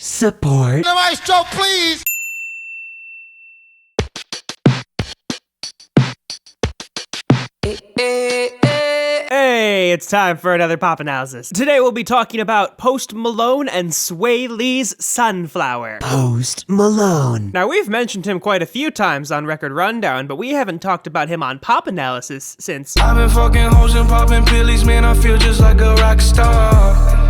support. The maestro, please. Hey, it's time for another pop analysis. Today we'll be talking about Post Malone and Swae Lee's Sunflower. Post Malone. Now, we've mentioned him quite a few times on Record Rundown, but we haven't talked about him on Pop Analysis since... I've been fucking hoes and popping pillies, man, I feel just like a rock star.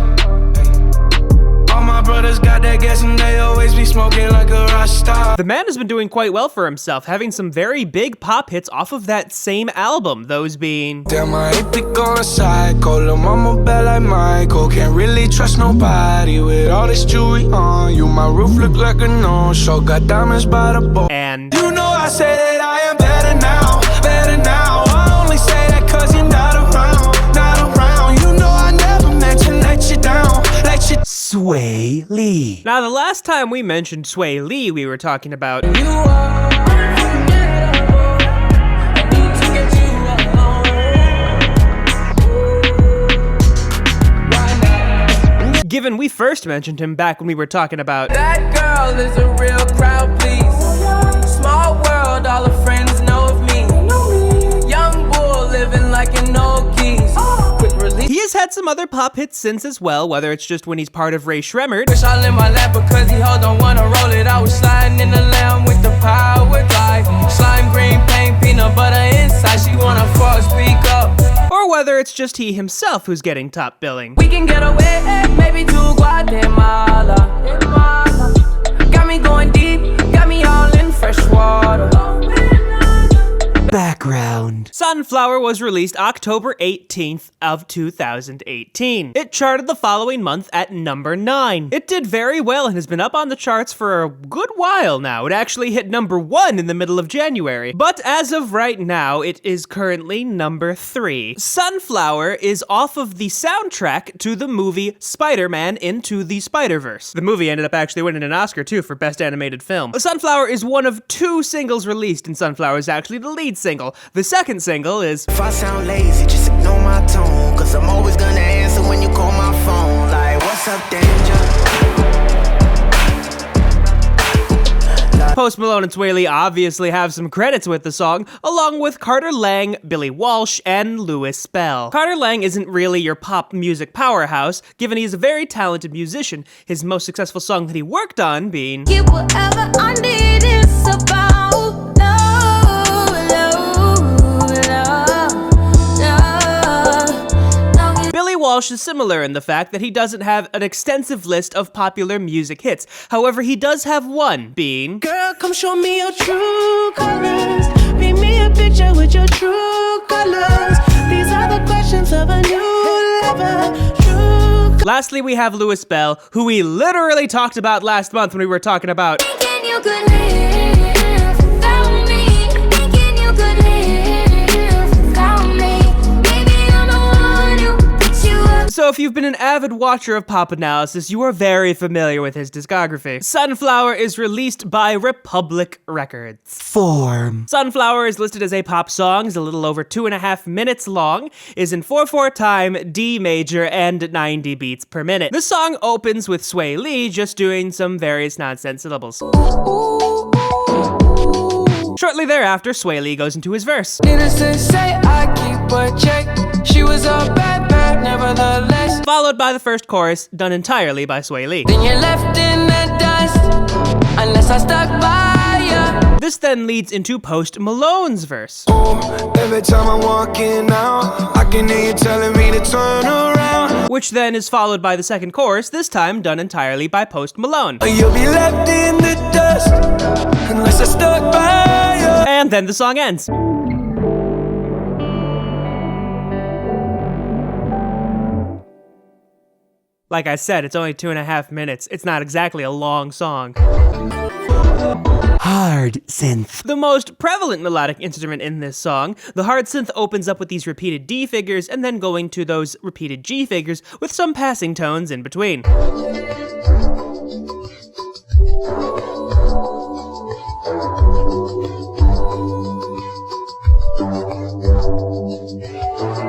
All my brothers got that gas and they always be smoking like a rock star. The man has been doing quite well for himself, having some very big pop hits off of that same album, those being... Damn, I ain't pick on a psycho, lil' mama bad like Michael. Can't really trust nobody with all this jewelry on you. My roof look like a no-show, got diamonds by the boat. And... You know I say that I am better now, better now. I only say that cause you're not around, not around. You know I never meant to let you down, let you Swae Lee. Now, the last time we mentioned Swae Lee, we were talking about... You are unforgettable. I need to get you alone. Why not? Given we first mentioned him back when we were talking about... That girl is a real crowd, please. Small world, all her friends know of me. Young bull living like an old geese. Quick release. He has had some other pop hits since as well, whether it's just when he's part of Ray Shremmerd, Wish I in my lap because he hold don't wanna roll it. I was sliding in the lamb with the power drive. Slime green paint, peanut butter inside. She wanna fall, speak up. or whether it's just he himself who's getting top billing. We can get away, maybe to Guatemala. Got me going deep, got me all in fresh water. Background. Sunflower was released October 18th of 2018. It charted the following month at number 9. It did very well and has been up on the charts for a good while now. It actually hit number 1 in the middle of January. But as of right now, it is currently number 3. Sunflower is off of the soundtrack to the movie Spider-Man Into the Spider-Verse. The movie ended up actually winning an Oscar too for Best Animated Film. Sunflower is one of 2 singles released, and Sunflower is actually the lead single. The second single is... If I sound lazy, just ignore my tone, cause I'm always gonna answer when you call my phone. Like, what's up, danger? Post Malone and Swae Lee obviously have some credits with the song, along with Carter Lang, Billy Walsh, and Louis Bell. Carter Lang isn't really your pop music powerhouse, given he's a very talented musician, his most successful song that he worked on being... Get whatever I need, it's about love, love. Billy Walsh is similar in the fact that he doesn't have an extensive list of popular music hits. However, he does have one, being... Girl, come show me your true colors. Paint me a picture with your true colors. These are the questions of a new lover. True. Lastly, we have Louis Bell, who we literally talked about last month when we were talking about... Thinking you could live without me. Thinking you could live without me. Maybe I'm the one who picks you up. So if you've been an avid watcher of Pop Analysis, you are very familiar with his discography. Sunflower is released by Republic Records. Form. Sunflower is listed as a pop song, is a little over 2.5 minutes long, is in 4/4 time, D major, and 90 beats per minute. The song opens with Swae Lee just doing some various nonsense syllables. Shortly thereafter, Swae Lee goes into his verse. Innocent say I keep a check. She was a bad bad, nevertheless. Followed by the first chorus, done entirely by Swae Lee. Then you're left in the dust, unless I stuck by ya. This then leads into Post Malone's verse. Every time I'm walking out, I can hear you telling me to turn around. Which then is followed by the second chorus, this time done entirely by Post Malone. You'll be left in the dust, unless I stuck by ya. And then the song ends. Like I said, it's only 2.5 minutes. It's not exactly a long song. Hard synth. The most prevalent melodic instrument in this song, the hard synth opens up with these repeated D figures and then going to those repeated G figures with some passing tones in between.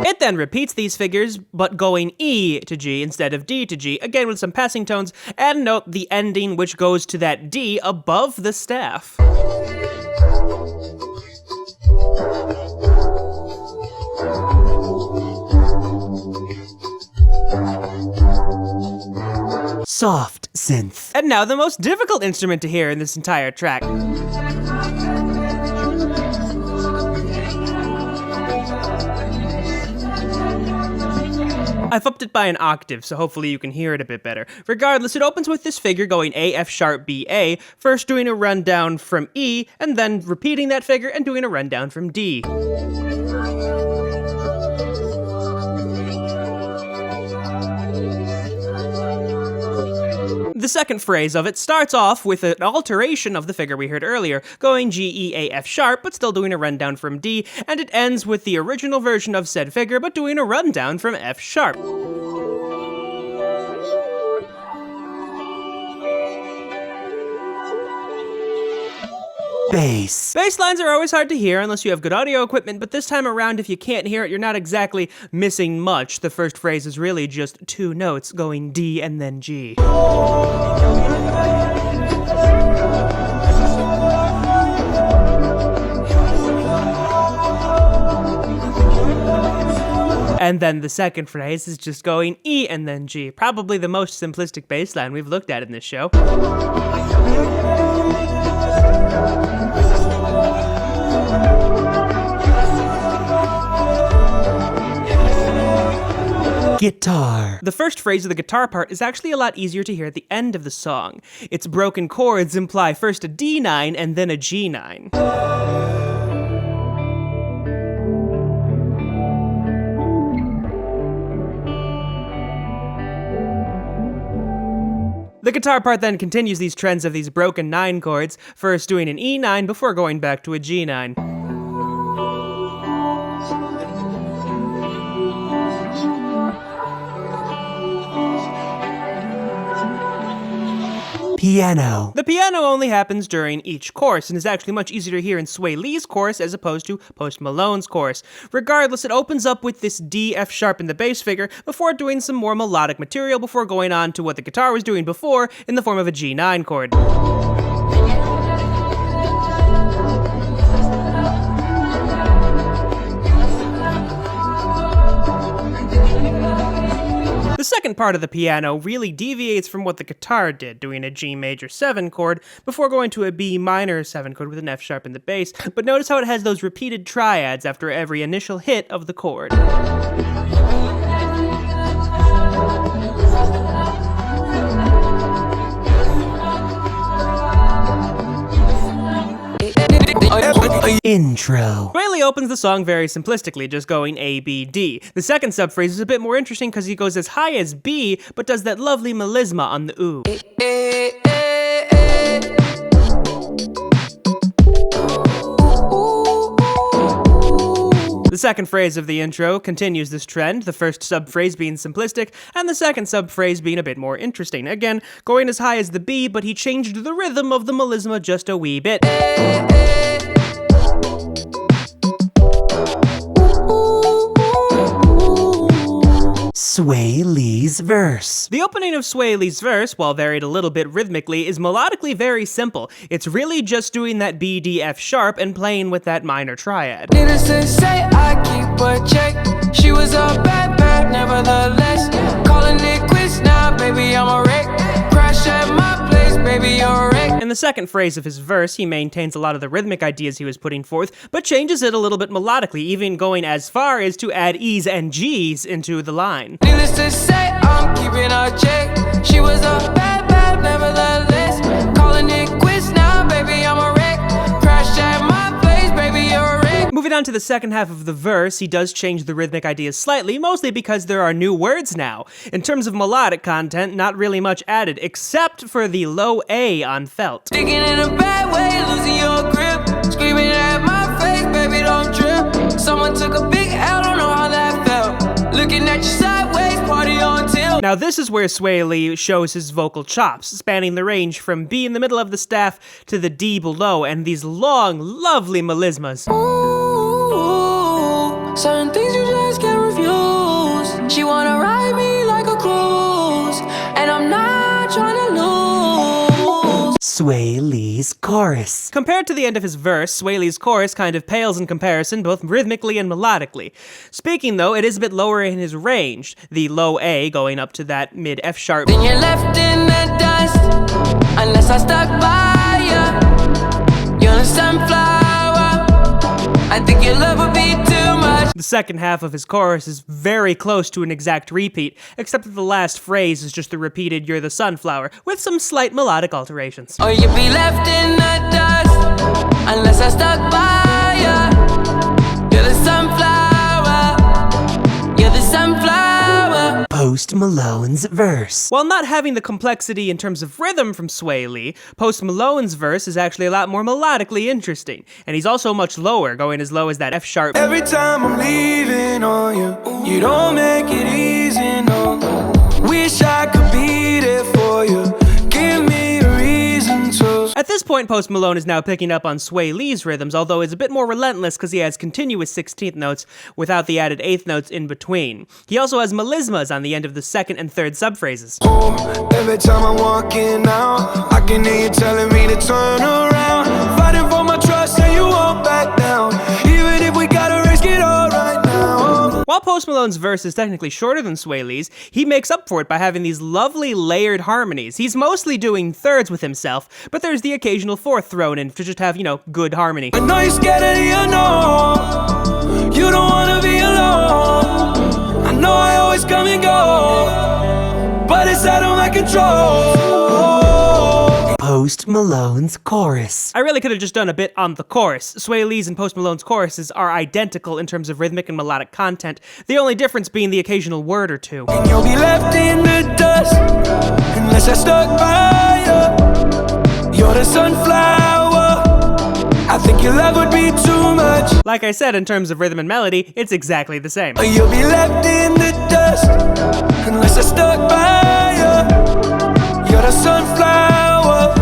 It then repeats these figures, but going E to G instead of D to G, again with some passing tones, and note the ending which goes to that D above the staff. Soft synth. And now the most difficult instrument to hear in this entire track. I've upped it by an octave, so hopefully you can hear it a bit better. Regardless, it opens with this figure going A, F sharp, B, A, first doing a rundown from E, and then repeating that figure and doing a rundown from D. The second phrase of it starts off with an alteration of the figure we heard earlier, going G, E, A, F sharp, but still doing a rundown from D, and it ends with the original version of said figure, but doing a rundown from F sharp. Bass. Bass lines are always hard to hear unless you have good audio equipment, but this time around, if you can't hear it, you're not exactly missing much. The first phrase is really just two notes going D and then G. And then the second phrase is just going E and then G. Probably the most simplistic bass line we've looked at in this show. Guitar. The first phrase of the guitar part is actually a lot easier to hear at the end of the song. Its broken chords imply first a D9 and then a G9. The guitar part then continues these trends of these broken 9 chords, first doing an E9 before going back to a G9. Piano. The piano only happens during each chorus and is actually much easier to hear in Swae Lee's chorus as opposed to Post Malone's chorus. Regardless, it opens up with this D, F sharp in the bass figure before doing some more melodic material before going on to what the guitar was doing before in the form of a G9 chord. The second part of the piano really deviates from what the guitar did, doing a G major 7 chord before going to a B minor 7 chord with an F sharp in the bass, but notice how it has those repeated triads after every initial hit of the chord. Intro. Swae Lee opens the song very simplistically, just going A, B, D. The second subphrase is a bit more interesting because he goes as high as B, but does that lovely melisma on the ooh. The second phrase of the intro continues this trend, the first subphrase being simplistic, and the second subphrase being a bit more interesting. Again, going as high as the B, but he changed the rhythm of the melisma just a wee bit. Swae Lee's verse. The opening of Swae Lee's verse, while varied a little bit rhythmically, is melodically very simple. It's really just doing that B, D, F sharp and playing with that minor triad. Needless to say, I keep a check. She was a bad, nevertheless. Calling it quits now, baby, I'm a wreck. Crash at my place, baby, you're a wreck. In the second phrase of his verse, he maintains a lot of the rhythmic ideas he was putting forth, but changes it a little bit melodically, even going as far as to add E's and G's into the line. Needless to say, I'm keeping a check. She was a bad, nevertheless. Calling it quits now, baby, I'm a wreck. Crash at my place, baby, you're a wreck. Moving on to the second half of the verse, he does change the rhythmic ideas slightly, mostly because there are new words now. In terms of melodic content, not really much added, except for the low A on felt. Thinking in a bad way, losing your grip. Screaming at my face, baby, don't trip. Someone took a big L, don't know how that felt. Looking at you sideways, party on tilt. Now this is where Swae Lee shows his vocal chops, spanning the range from B in the middle of the staff to the D below, and these long, lovely melismas. Ooh, certain things you just can't refuse. She wanna ride me like a cruise, and I'm not trying to lose. Swae Lee's chorus. Compared to the end of his verse, Swae Lee's chorus kind of pales in comparison, both rhythmically and melodically. Speaking though, it is a bit lower in his range, the low A going up to that mid F sharp. Then you're left in the dust, unless I stuck by you. You're the sunflower, I think your love would be too much. The second half of his chorus is very close to an exact repeat, except that the last phrase is just the repeated "you're the sunflower," with some slight melodic alterations. Or you'd be left in the dust, unless I stuck by you. You're the sunflower, you're the sunflower. Post Malone's verse. While not having the complexity in terms of rhythm from Swae Lee, Post Malone's verse is actually a lot more melodically interesting, and he's also much lower, going as low as that F sharp. Every time I'm leaving on you, you don't make it easy, no. Wish I could be there for you. Give me a reason to. At this point, Post Malone is now picking up on Swae Lee's rhythms, although it's a bit more relentless because he has continuous 16th notes without the added 8th notes in between. He also has melismas on the end of the second and third subphrases. Oh, every time I'm walking out, I can hear you telling me to turn around. Fighting for my trust and you won't back down. Even if we gotta risk it all right now. While Post Malone's verse is technically shorter than Swae Lee's, he makes up for it by having these lovely layered harmonies. He's mostly doing thirds with himself, but there's the occasional fourth thrown in to just have, good harmony. I know you're scared of the unknown. You don't wanna be alone. I know I always come and go, but it's out of my control. Post Malone's chorus. I really could have just done a bit on the chorus. Swae Lee's and Post Malone's choruses are identical in terms of rhythmic and melodic content, the only difference being the occasional word or two. And you'll be left in the dust, unless I stuck by you. You're the sunflower, I think your love would be too much. Like I said, in terms of rhythm and melody, it's exactly the same. You'll be left in the dust, unless I stuck by you. You're the sunflower,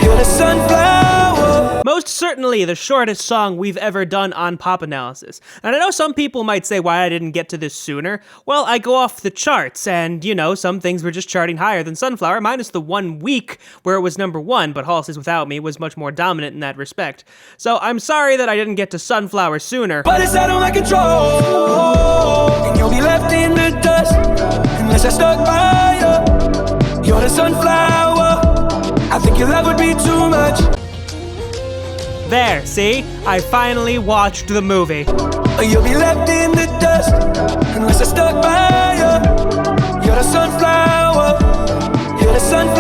you're the sunflower. Most certainly the shortest song we've ever done on Pop Analysis. And I know some people might say why I didn't get to this sooner. Well, I go off the charts, and some things were just charting higher than Sunflower, minus the 1 week where it was #1, but Halsey's Without Me was much more dominant in that respect. So I'm sorry that I didn't get to Sunflower sooner. But it's out of my control, and you'll be left in the dust, unless I stuck by you. You're the sunflower, I think your love would be too much. There, see? I finally watched the movie. You'll be left in the dust, unless I stuck by you. You're the sunflower, you're the sunflower.